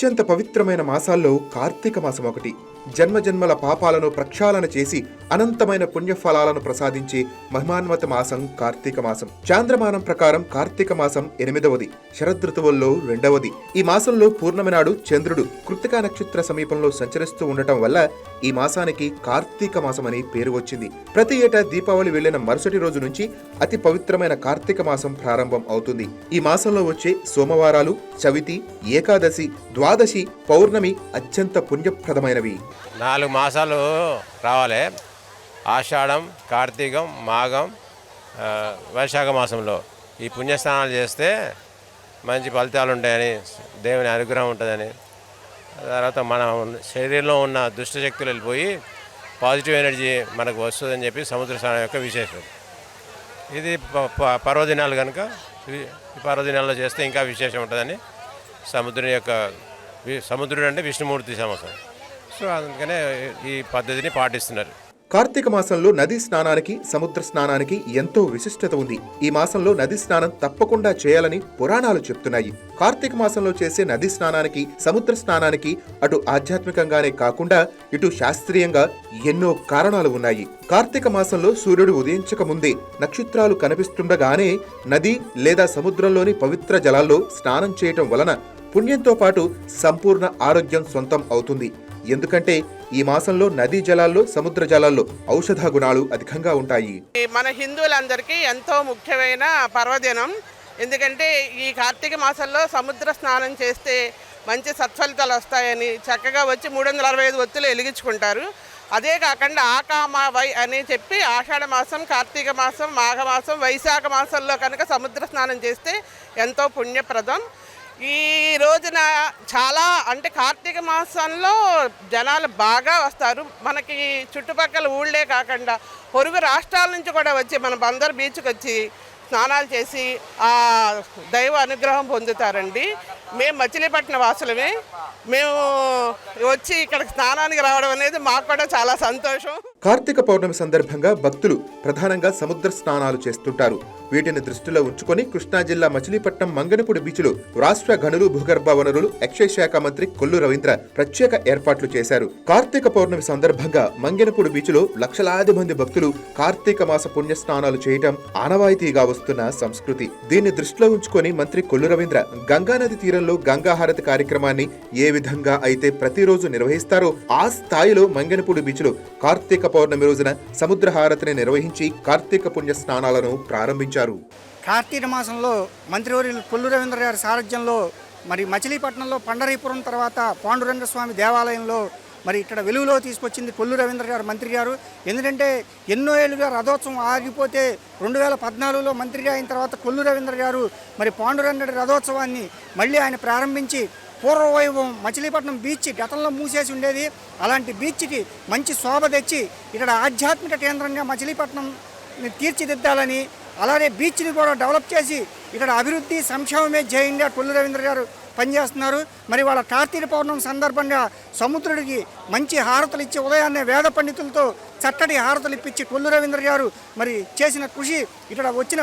అత్యంత పవిత్రమైన మాసాల్లో కార్తీక మాసం ఒకటి. జన్మజన్మల పాపాలను ప్రక్షాళన చేసి అనంతమైన పుణ్యఫలాలను ప్రసాదించే మహిమాన్విత మాసం కార్తీక మాసం. చాంద్రమానం ప్రకారం కార్తీక మాసం 8వది, శరదృతువుల్లో 2వది. ఈ మాసంలో పూర్ణమి నాడు చంద్రుడు కృత్తికా నక్షత్ర సమీపంలో సంచరిస్తూ ఉండటం వల్ల ఈ మాసానికి కార్తీక మాసం అని పేరు వచ్చింది. ప్రతి ఏటా దీపావళి వెళ్లిన మరుసటి రోజు నుంచి అతి పవిత్రమైన కార్తీక మాసం ప్రారంభం అవుతుంది. ఈ మాసంలో వచ్చే సోమవారాలు, చవితి, ఏకాదశి, ద్వాదశి, పౌర్ణమి అత్యంత పుణ్యప్రదమైనవి. 4 మాసాలు రావాలి. ఆషాఢం, కార్తీకం, మాఘం, వైశాఖ మాసంలో ఈ పుణ్యస్నానాలు చేస్తే మంచి ఫలితాలు ఉంటాయని, దేవుని అనుగ్రహం ఉంటుందని, తర్వాత మన శరీరంలో ఉన్న దుష్టశక్తులు వెళ్ళిపోయి పాజిటివ్ ఎనర్జీ మనకు వస్తుందని చెప్పి సముద్ర స్నానం యొక్క విశేషం. ఇది పర్వదినాలు కనుక ఈ పర్వదినాల్లో చేస్తే ఇంకా విశేషం ఉంటుందని సముద్రుడు అంటే విష్ణుమూర్తి సంవత్సరం. సో అందుకనే ఈ పద్ధతిని పాటిస్తున్నారు. కార్తీక మాసంలో నదీ స్నానానికి, సముద్ర స్నానానికి ఎంతో విశిష్టత ఉంది. ఈ మాసంలో నదీ స్నానం తప్పకుండా చేయాలని పురాణాలు చెప్తున్నాయి. కార్తీక మాసంలో చేసే నదీ స్నానానికి, సముద్ర స్నానానికి అటు ఆధ్యాత్మికంగానే కాకుండా ఇటు శాస్త్రీయంగా ఎన్నో కారణాలు ఉన్నాయి. కార్తీక మాసంలో సూర్యుడు ఉదయించక ముందే నక్షత్రాలు కనిపిస్తుండగానే నది లేదా సముద్రంలోని పవిత్ర జలాల్లో స్నానం చేయటం వలన పుణ్యంతో పాటు సంపూర్ణ ఆరోగ్యం సొంతం అవుతుంది. ఎందుకంటే ఈ మాసంలో నదీ జలాల్లో, సముద్ర జలాల్లో ఔషధ గుణాలు అధికంగా ఉంటాయి. మన హిందువులందరికీ ఎంతో ముఖ్యమైన పర్వదినం. ఎందుకంటే ఈ కార్తీక మాసంలో సముద్ర స్నానం చేస్తే మంచి సత్ఫలితాలు వస్తాయని చక్కగా వచ్చి 365 ఒత్తులు వెలిగించుకుంటారు. అదే కాకుండా ఆకామావై అని చెప్పి ఆషాఢ మాసం, కార్తీక మాసం, మాఘమాసం, వైశాఖ మాసంలో కనుక సముద్ర స్నానం చేస్తే ఎంతో పుణ్యప్రదం. ఈ రోజున చాలా అంటే కార్తీక మాసంలో జనాలు బాగా వస్తారు. మనకి చుట్టుపక్కల ఊళ్ళే కాకుండా పొరుగు రాష్ట్రాల నుంచి కూడా వచ్చి మన బందర్ బీచ్కి వచ్చి స్నానాలు చేసి ఆ దైవ అనుగ్రహం పొందుతారండి. మేము మచిలీపట్నం వాసులమే. మేము వచ్చి ఇక్కడ స్నానానికి రావడం అనేది మాకు కూడా చాలా సంతోషం. కార్తీక పౌర్ణమి సందర్భంగా భక్తులు ప్రధానంగా సముద్ర స్నానాలు చేస్తుంటారు. వీటిని దృష్టిలో ఉంచుకొని కృష్ణా జిల్లా మచిలీపట్నం మంగనపూడి బీచ్లో రాష్ట్ర గనులు, భూగర్భ వనరులు, ఎక్సైజ్ శాఖ మంత్రి కొల్లు రవీంద్ర ప్రత్యేక ఏర్పాట్లు చేశారు. కార్తీక పౌర్ణమి సందర్భంగా మంగనపూడి బీచ్లో లక్షలాది మంది భక్తులు కార్తీక మాస పుణ్య స్నానాలు చేయటం ఆనవాయితీగా వస్తున్న సంస్కృతి. దీన్ని దృష్టిలో ఉంచుకొని మంత్రి కొల్లు రవీంద్ర గంగానది తీరంలో గంగాహారతి కార్యక్రమాన్ని ఏ విధంగా అయితే ప్రతిరోజు నిర్వహిస్తారో ఆ స్థాయిలో మంగనపూడి బీచ్లో కార్తీక పౌర్ణమి రోజున సముద్ర హారతిని నిర్వహించి కార్తీక పుణ్య స్నానాలను ప్రారంభించారు. కార్తీక మాసంలో మంత్రివర్యులు కొల్లు రవీంద్ర గారి సారథ్యంలో మరి మచిలీపట్నంలో పండరీపురం తర్వాత పాండురంగ స్వామి దేవాలయంలో మరి ఇక్కడ వెలుగులో తీసుకొచ్చింది కొల్లు రవీంద్ర గారు, మంత్రి గారు. ఎందుకంటే ఎన్నో ఏళ్ళుగా రథోత్సవం ఆగిపోతే 2014లో మంత్రిగా అయిన తర్వాత కొల్లు రవీంద్ర గారు మరి పాండురంగడి రథోత్సవాన్ని మళ్ళీ ఆయన ప్రారంభించి పూర్వవైభవం మచిలీపట్నం బీచ్ గతంలో మూసేసి ఉండేది, అలాంటి బీచ్కి మంచి శోభ తెచ్చి ఇక్కడ ఆధ్యాత్మిక కేంద్రంగా మచిలీపట్నం తీర్చిదిద్దాలని, అలాగే బీచ్ని కూడా డెవలప్ చేసి ఇక్కడ అభివృద్ధి సంక్షేమమే జయంగా కొల్లు రవీంద్ర గారు పనిచేస్తున్నారు. మరి వాళ్ళ కార్తీక పౌర్ణమి సందర్భంగా సముద్రుడికి మంచి హారతలు ఇచ్చి ఉదయాన్నే వేద పండితులతో చక్కటి హారతలు ఇప్పించి కొల్లు రవీంద్ర గారు మరి చేసిన కృషి ఇక్కడ వచ్చిన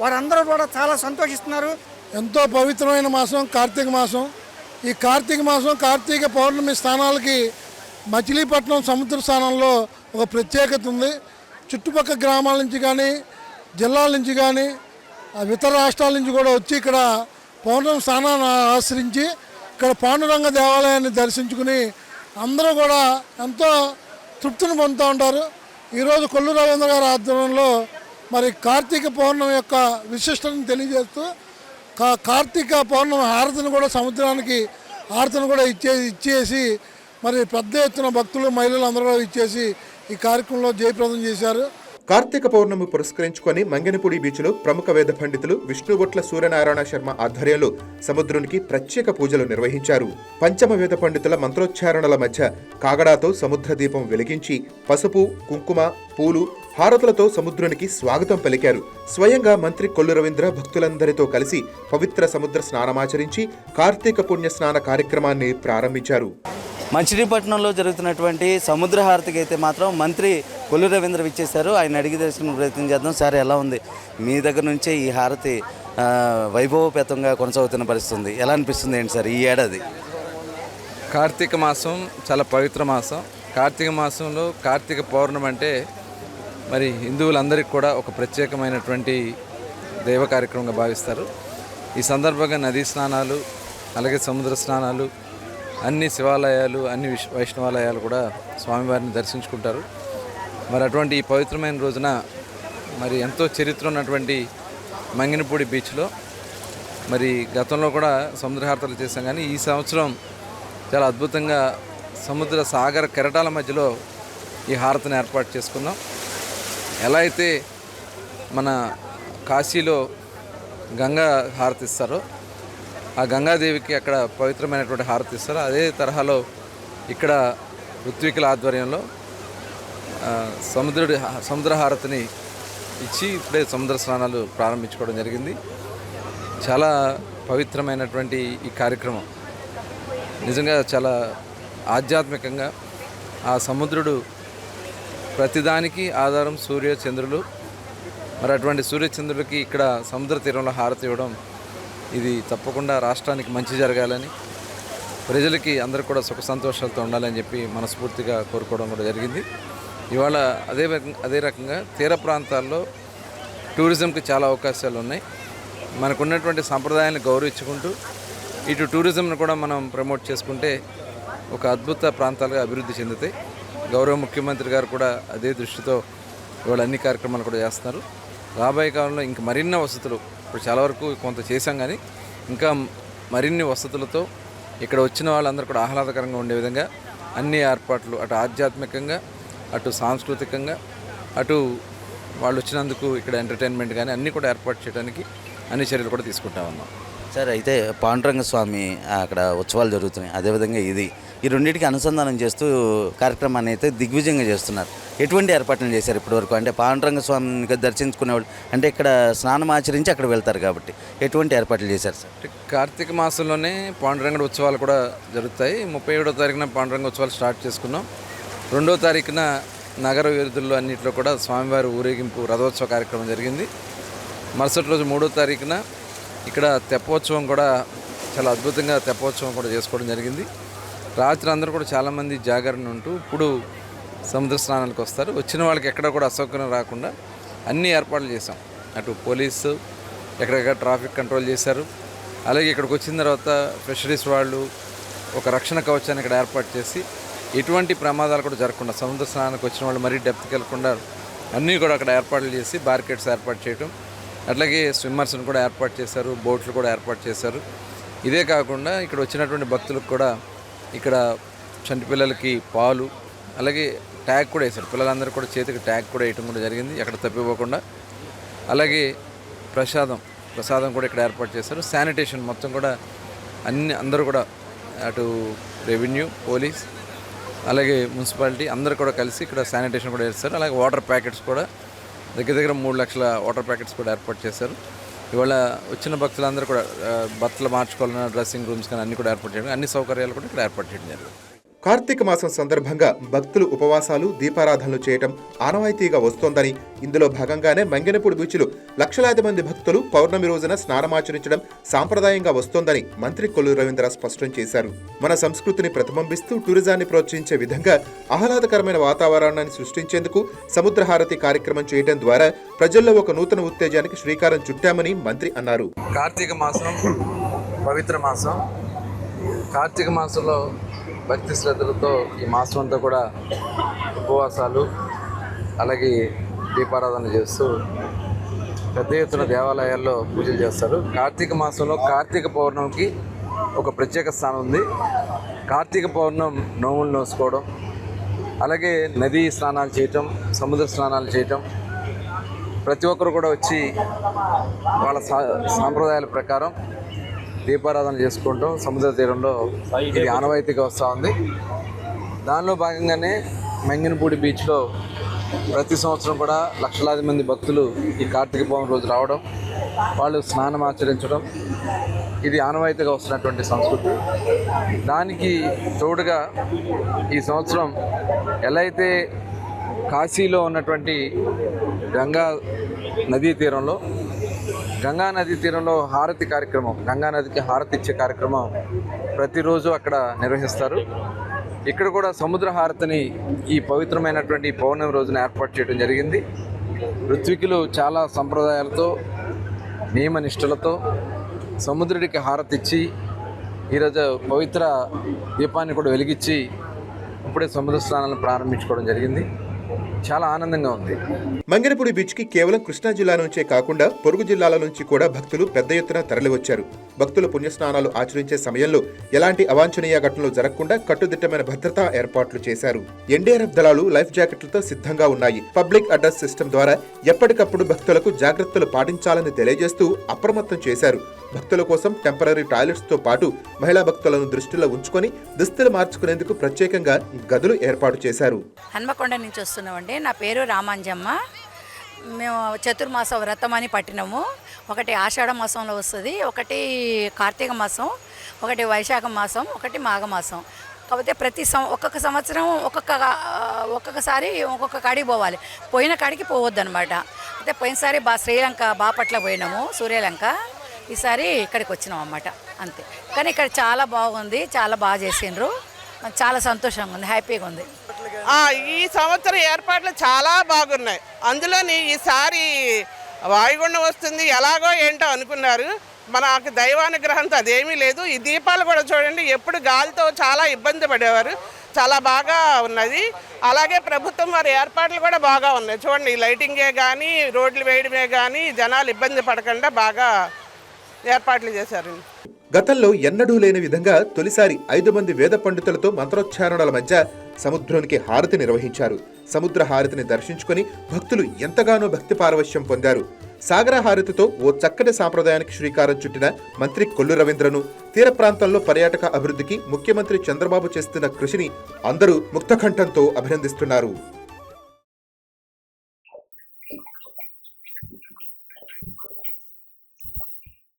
వారందరూ కూడా చాలా సంతోషిస్తున్నారు. ఎంతో పవిత్రమైన మాసం కార్తీక మాసం. ఈ కార్తీక మాసం కార్తీక పౌర్ణమి స్థానాలకి మచిలీపట్నం సముద్ర స్థానంలో ఒక ప్రత్యేకత ఉంది. చుట్టుపక్కల గ్రామాల నుంచి కానీ, జిల్లాల నుంచి కానీ, ఇతర రాష్ట్రాల నుంచి కూడా వచ్చి ఇక్కడ పౌర్ణమి స్థానాన్ని ఆశ్రయించి ఇక్కడ పాండురంగ దేవాలయాన్ని దర్శించుకుని అందరూ కూడా ఎంతో తృప్తిని పొందుతూ ఉంటారు. ఈరోజు కొల్లు రవీంద్ర గారి ఆధ్వర్యంలో మరి కార్తీక పౌర్ణమి యొక్క విశిష్టతను తెలియజేస్తూ కార్తీక పౌర్ణమి హారతిని కూడా సముద్రానికి హారతిని కూడా ఇచ్చేసి మరి పెద్ద ఎత్తున భక్తులు, మహిళలు అందరూ కూడా ఇచ్చేసి ఈ కార్యక్రమంలో జయప్రదం చేశారు. కార్తీక పౌర్ణమి పురస్కరించుకొని మంగనపూడి బీచ్లో ప్రముఖ వేద పండితులు విష్ణుబొట్ల సూర్యనారాయణ శర్మ ఆధ్వర్యంలో సముద్రునికి ప్రత్యేక పూజలు నిర్వహించారు. పంచమ వేద పండితుల మంత్రోచ్చారణల మధ్య కాగడాతో సముద్ర దీపం వెలిగించి పసుపు, కుంకుమ, పూలు, హారతులతో సముద్రునికి స్వాగతం పలికారు. స్వయంగా మంత్రి కొల్లు రవీంద్ర భక్తులందరితో కలిసి పవిత్ర సముద్ర స్నానమాచరించి కార్తీక పుణ్య స్నాన కార్యక్రమాన్ని ప్రారంభించారు. మచిలీపట్నంలో జరుగుతున్నటువంటి సముద్ర హారతికి అయితే మాత్రం మంత్రి కొల్లు రవీంద్ర విచ్చేశారు. ఆయన అడిగి తెలుసుకునే ప్రయత్నం చేద్దాం. సార్, ఎలా ఉంది? మీ దగ్గర నుంచే ఈ హారతి వైభవపేతంగా కొనసాగుతున్న పరిస్థితి, ఎలా అనిపిస్తుంది ఏంటి సార్ ఈ ఏడాది? కార్తీక మాసం చాలా పవిత్ర మాసం. కార్తీక మాసంలో కార్తీక పౌర్ణమి అంటే మరి హిందువులందరికీ కూడా ఒక ప్రత్యేకమైనటువంటి దైవ కార్యక్రమంగా భావిస్తారు. ఈ సందర్భంగా నదీ స్నానాలు, అలాగే సముద్ర స్నానాలు, అన్ని శివాలయాలు, అన్ని వైష్ణవాలయాలు కూడా స్వామివారిని దర్శించుకుంటారు. మరి అటువంటి ఈ పవిత్రమైన రోజున మరి ఎంతో చరిత్ర ఉన్నటువంటి మంగినపూడి బీచ్లో మరి గతంలో కూడా సముద్రహారతలు చేశాం, కానీ ఈ సంవత్సరం చాలా అద్భుతంగా సముద్ర సాగర కెరటాల మధ్యలో ఈ హారతిని ఏర్పాటు చేసుకున్నాం. ఎలా అయితే మన కాశీలో గంగా హారతి ఇస్తారో, ఆ గంగాదేవికి అక్కడ పవిత్రమైనటువంటి హారతి ఇస్తారో, అదే తరహాలో ఇక్కడ ఋత్వికుల ఆధ్వర్యంలో సముద్ర హారతిని ఇచ్చి ఇప్పుడే సముద్ర స్నానాలు ప్రారంభించుకోవడం జరిగింది. చాలా పవిత్రమైనటువంటి ఈ కార్యక్రమం నిజంగా చాలా ఆధ్యాత్మికంగా, ఆ సముద్రుడు ప్రతిదానికి ఆధారం సూర్య చంద్రులు. మరి అటువంటి సూర్యచంద్రులకి ఇక్కడ సముద్ర తీరంలో హారతి ఇవ్వడం, ఇది తప్పకుండా రాష్ట్రానికి మంచి జరగాలని, ప్రజలకి అందరూ కూడా సుఖ సంతోషాలతో ఉండాలని చెప్పి మనస్ఫూర్తిగా కోరుకోవడం కూడా జరిగింది. ఇవాళ అదే రకంగా తీర ప్రాంతాల్లో టూరిజంకి చాలా అవకాశాలు ఉన్నాయి. మనకున్నటువంటి సంప్రదాయాన్ని గౌరవించుకుంటూ ఇటు టూరిజంను కూడా మనం ప్రమోట్ చేసుకుంటే ఒక అద్భుత ప్రాంతాలుగా అభివృద్ధి చెందుతాయి. గౌరవ ముఖ్యమంత్రి గారు కూడా అదే దృష్టితో ఇవాళ అన్ని కార్యక్రమాలు కూడా చేస్తున్నారు. రాబోయే కాలంలో ఇంక మరిన్ని వసతులు, ఇప్పుడు చాలా వరకు కొంత చేశాం, కానీ ఇంకా మరిన్ని వసతులతో ఇక్కడ వచ్చిన వాళ్ళందరూ కూడా ఆహ్లాదకరంగా ఉండే విధంగా అన్ని ఏర్పాట్లు, అటు ఆధ్యాత్మికంగా, అటు సాంస్కృతికంగా, అటు వాళ్ళు వచ్చినందుకు ఇక్కడ ఎంటర్టైన్మెంట్ కానీ అన్నీ కూడా ఏర్పాటు చేయడానికి అన్ని చర్యలు కూడా తీసుకుంటా ఉన్నాం. సార్, అయితే పాండురంగ స్వామి అక్కడ ఉత్సవాలు జరుగుతున్నాయి, అదేవిధంగా ఈ రెండింటికి అనుసంధానం చేస్తూ కార్యక్రమాన్ని అయితే దిగ్విజయంగా చేస్తున్నారు. ఎటువంటి ఏర్పాట్లు చేశారు ఇప్పటివరకు? అంటే పాండురంగ స్వామిని దర్శించుకునేవాళ్ళు అంటే ఇక్కడ స్నానం ఆచరించి అక్కడ వెళ్తారు కాబట్టి ఎటువంటి ఏర్పాట్లు చేశారు సార్? కార్తీక మాసంలోనే పాండురంగడు ఉత్సవాలు కూడా జరుగుతాయి. 37వ తారీఖున పాండురంగ ఉత్సవాలు స్టార్ట్ చేసుకున్నాం. 2వ తారీఖున నగర వీధుల్లో అన్నింటిలో కూడా స్వామివారి ఊరేగింపు రథోత్సవ కార్యక్రమం జరిగింది. మరుసటి రోజు 3వ తారీఖున ఇక్కడ తెప్పోత్సవం కూడా చాలా అద్భుతంగా తెప్పోత్సవం కూడా చేసుకోవడం జరిగింది. రాత్రి అందరూ కూడా చాలామంది జాగరణ ఉంటూ ఇప్పుడు సముద్ర స్నానాలకు వస్తారు. వచ్చిన వాళ్ళకి ఎక్కడ కూడా అసౌకర్యం రాకుండా అన్ని ఏర్పాట్లు చేశాం. అటు పోలీసు ఎక్కడెక్కడ ట్రాఫిక్ కంట్రోల్ చేశారు. అలాగే ఇక్కడికి వచ్చిన తర్వాత ఫిషరీస్ వాళ్ళు ఒక రక్షణ కవచాన్ని ఇక్కడ ఏర్పాటు చేసి ఎటువంటి ప్రమాదాలు కూడా జరగకుండా, సముద్ర స్నానానికి వచ్చిన వాళ్ళు మరీ డెప్త్కి వెళ్లకుండా అన్నీ కూడా అక్కడ ఏర్పాట్లు చేసి బార్కెట్స్ ఏర్పాటు చేయటం, అట్లాగే స్విమ్మర్స్ని కూడా ఏర్పాటు చేశారు, బోట్లు కూడా ఏర్పాటు చేశారు. ఇదే కాకుండా ఇక్కడ వచ్చినటువంటి భక్తులకు కూడా ఇక్కడ చంటి పిల్లలకి పాలు, అలాగే ట్యాగ్ కూడా వేశారు. పిల్లలందరూ కూడా చేతికి ట్యాగ్ కూడా వేయటం కూడా జరిగింది ఎక్కడ తప్పిపోకుండా. అలాగే ప్రసాదం కూడా ఇక్కడ ఏర్పాటు చేశారు. శానిటేషన్ మొత్తం కూడా అందరూ కూడా అటు రెవెన్యూ, పోలీస్, అలాగే మున్సిపాలిటీ అందరూ కూడా కలిసి ఇక్కడ శానిటేషన్ కూడా చేస్తారు. అలాగే వాటర్ ప్యాకెట్స్ కూడా దగ్గర 3 లక్షల వాటర్ ప్యాకెట్స్ కూడా ఏర్పాటు చేశారు. ఇవాళ వచ్చిన భక్తులందరూ కూడా బట్టలు మార్చుకోవాలన్నా, డ్రెస్సింగ్ రూమ్స్ కానీ అన్నీ కూడా ఏర్పాటు చేయడం, అన్ని సౌకర్యాలు కూడా ఇక్కడ ఏర్పాటు చేయడం జరిగింది. కార్తీక మాసం సందర్భంగా భక్తులు ఉపవాసాలు, దీపారాధనలు చేయటం ఆనవాయితీగా వస్తోందని, ఇందులో భాగంగానే మంగెనపూడి బీచ్లో లక్షలాది మంది భక్తులు పౌర్ణమి రోజున స్నానమాచరించడం సాంప్రదాయంగా వస్తోందని మంత్రి కొల్లు రవీంద్ర స్పష్టం చేశారు. మన సంస్కృతిని ప్రతిబింబిస్తూ టూరిజాన్ని ప్రోత్సహించే విధంగా ఆహ్లాదకరమైన వాతావరణాన్ని సృష్టించేందుకు సముద్రహారతి కార్యక్రమం చేయడం ద్వారా ప్రజల్లో ఒక నూతన ఉత్తేజానికి శ్రీకారం చుట్టామని మంత్రి అన్నారు. కార్తీక మాసం పవిత్ర మాసం. కార్తీక మాసంలో భక్తి శ్రద్ధలతో ఈ మాసం అంతా కూడా ఉపవాసాలు, అలాగే దీపారాధన చేస్తూ పెద్ద ఎత్తున దేవాలయాల్లో పూజలు చేస్తారు. కార్తీక మాసంలో కార్తీక పౌర్ణమికి ఒక ప్రత్యేక స్థానం ఉంది. కార్తీక పౌర్ణమి నోములు నోసుకోవడం, అలాగే నదీ స్నానాలు చేయటం, సముద్ర స్నానాలు చేయటం, ప్రతి ఒక్కరు కూడా వచ్చి వాళ్ళ సాంప్రదాయాల ప్రకారం దీపారాధన చేసుకుంటాం. సముద్ర తీరంలో ఇది ఆనవాయితీగా వస్తూ ఉంది. దానిలో భాగంగానే మంగినపూడి బీచ్లో ప్రతి సంవత్సరం కూడా లక్షలాది మంది భక్తులు ఈ కార్తీక పౌర్ణమి రోజు రావడం, వాళ్ళు స్నానం ఆచరించడం, ఇది ఆనవాయితీగా వస్తున్నటువంటి సంస్కృతి. దానికి తోడుగా ఈ సంవత్సరం ఎలా అయితే కాశీలో ఉన్నటువంటి గంగా నదీ తీరంలో గంగా నది తీరంలో హారతి కార్యక్రమం, గంగా నదికి హారతి ఇచ్చే కార్యక్రమం ప్రతిరోజు అక్కడ నిర్వహిస్తారు. ఇక్కడ కూడా సముద్ర హారతిని ఈ పవిత్రమైనటువంటి పౌర్ణమి రోజున ఏర్పాటు చేయడం జరిగింది. ఋత్వికులు చాలా సంప్రదాయాలతో నియమ నిష్ఠలతో సముద్రుడికి హారతి ఇచ్చి ఈరోజు పవిత్ర దీపాన్ని కూడా వెలిగించి ఇప్పుడే సముద్ర స్నానాలను ప్రారంభించుకోవడం జరిగింది. చాలా ఆనందంగా ఉంది. మంగనపూడి బీచ్కి కేవలం కృష్ణా జిల్లా నుంచే కాకుండా పొరుగు జిల్లాల నుంచి కూడా భక్తులు పెద్ద ఎత్తున తరలివచ్చారు. భక్తులు పుణ్యస్నానాలు ఆచరించే సమయంలో ఎలాంటి అవాంఛనీయ ఘటనలు జరగకుండా కట్టుదిట్టమైన భద్రతా ఏర్పాట్లు చేశారు. ఎన్డీఆర్ఎఫ్ దళాలు లైఫ్ జాకెట్లతో సిద్ధంగా ఉన్నాయి. పబ్లిక్ అడ్రస్ సిస్టమ్ ద్వారా ఎప్పటికప్పుడు భక్తులకు జాగ్రత్తలు పాటించాలని తెలియజేస్తూ అప్రమత్తం చేశారు. భక్తుల కోసం టెంపరరీ టాయిలెట్స్ తో పాటు మహిళా భక్తులను దృష్టిలో ఉంచుకొని దుస్తులు మార్చుకునేందుకు ప్రత్యేకంగా గదులు ఏర్పాటు చేశారు. హన్మకొండ నుంచి వస్తున్నామండి. నా పేరు రామాంజమ్మ. మేము చతుర్మాస వ్రతం అని పట్టినాము. ఒకటి ఆషాఢ మాసంలో వస్తుంది, ఒకటి కార్తీక మాసం, ఒకటి వైశాఖ మాసం, ఒకటి మాఘమాసం. కాకపోతే ఒక్కొక్క సంవత్సరం ఒక్కొక్కసారి ఒక్కొక్క కాడికి పోవాలి. పోయిన కాడికి పోవద్దు అనమాట. అయితే పోయినసారి శ్రీలంక బాపట్ల పోయినాము, సూర్యలంక. ఈసారి ఇక్కడికి వచ్చినాం అన్నమాట, అంతే. కానీ ఇక్కడ చాలా బాగుంది, చాలా బాగా చేసిండ్రు. నాకు చాలా సంతోషంగా ఉంది, హ్యాపీగా ఉంది. ఈ సంవత్సరం ఏర్పాట్లు చాలా బాగున్నాయి. అందులోని ఈసారి వాయుగుండం వస్తుంది, ఎలాగో ఏంటో అనుకున్నారు. మనకు దైవానుగ్రహంతో అదేమీ లేదు. ఈ దీపాలు కూడా చూడండి, ఎప్పుడు గాలితో చాలా ఇబ్బంది పడేవారు. చాలా బాగా ఉన్నది. అలాగే ప్రభుత్వం వారి ఏర్పాట్లు కూడా బాగా ఉన్నాయి. చూడండి, లైటింగే కానీ, రోడ్లు వేయడమే కానీ జనాలు ఇబ్బంది పడకుండా బాగా ఏర్పాట్లు చేశారు. గతంలో ఎన్నడూ లేని విధంగా తొలిసారి 5 మంది వేద పండితులతో మంత్రోచ్చారణల మధ్య సముద్రానికి హారతి నిర్వహించారు. సముద్ర హారతిని దర్శించుకుని భక్తులు ఎంతగానో భక్తి పారవశ్యం పొందారు. సాగర హారతితో ఓ చక్కటి సాంప్రదాయానికి శ్రీకారం చుట్టిన మంత్రి కొల్లు రవీంద్రను, తీర ప్రాంతంలో పర్యాటక అభివృద్ధికి ముఖ్యమంత్రి చంద్రబాబు చేస్తున్న కృషిని అందరూ ముక్తకంఠంతో అభినందిస్తున్నారు.